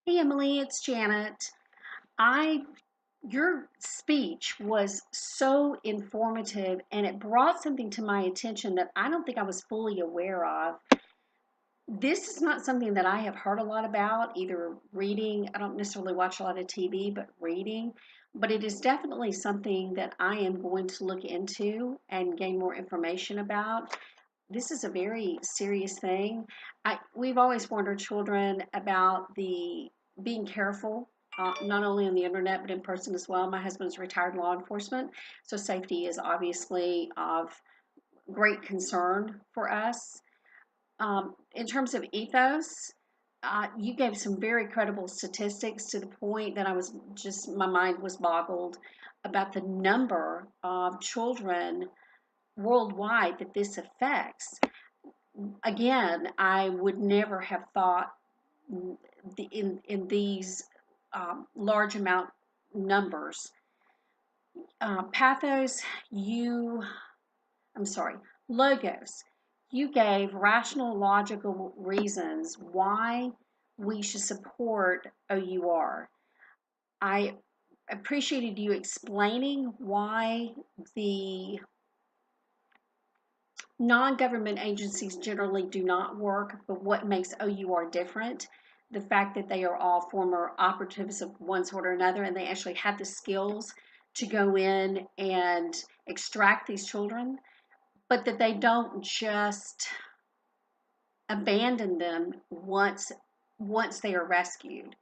Hey Emily, it's Janet. I Your speech was so informative and it brought something to my attention that I don't think I was fully aware of. This is not something that I have heard a lot about, either reading, I don't necessarily watch a lot of TV, but reading. But it is definitely something that I am going to look into and gain more information about. This is a very serious thing. We've always warned our children about the being careful, not only on the internet but in person as well. My husband is retired law enforcement, so safety is obviously of great concern for us. In terms of ethos, you gave some very credible statistics to the point that my mind was boggled about the number of children worldwide that this affects. Again, I would never have thought in these large amount numbers. Pathos, I'm sorry, Logos, you gave rational, logical reasons why we should support OUR. I appreciated you explaining why the non-government agencies generally do not work, but what makes OUR different, the fact that they are all former operatives of one sort or another, and they actually have the skills to go in and extract these children, but that they don't just abandon them once they are rescued.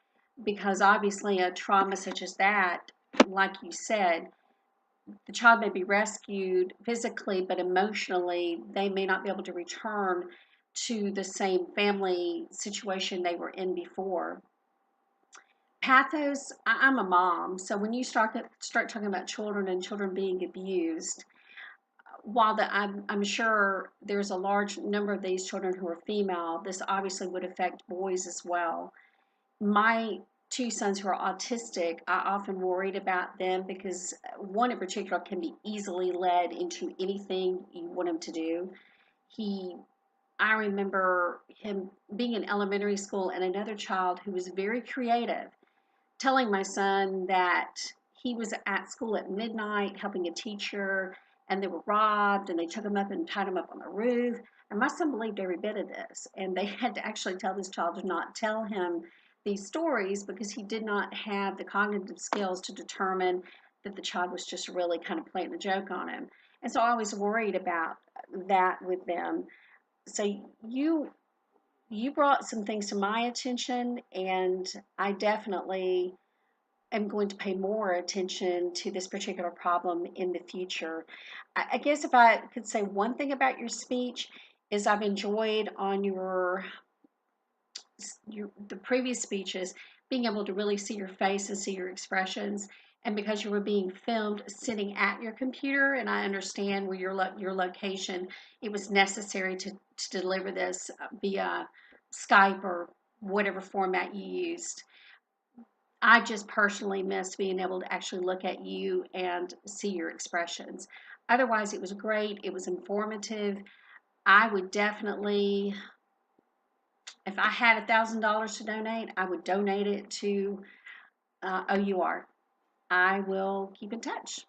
Because obviously a trauma such as that, like you said, the child may be rescued physically, but emotionally, they may not be able to return to the same family situation they were in before. Pathos, I'm a mom, so when you start talking about children and children being abused, while I'm sure there's a large number of these children who are female, this obviously would affect boys as well. My two sons who are autistic, I often worried about them because one in particular can be easily led into anything you want him to do. He, I remember him being in elementary school and another child who was very creative telling my son that he was at school at midnight helping a teacher and they were robbed and they took him up and tied him up on the roof. And my son believed every bit of this. And they had to actually tell this child to not tell him these stories because he did not have the cognitive skills to determine that the child was just really kind of playing a joke on him. And so I was worried about that with them. So you brought some things to my attention, and I definitely am going to pay more attention to this particular problem in the future. I guess if I could say one thing about your speech is I've enjoyed on the previous speeches being able to really see your face and see your expressions. And because you were being filmed sitting at your computer, and I understand where your location, it was necessary to deliver this via Skype or whatever format you used. I just personally missed being able to actually look at you and see your expressions. Otherwise, it was great. It was informative. I would definitely, if I had $1,000 to donate, I would donate it to OUR. I will keep in touch.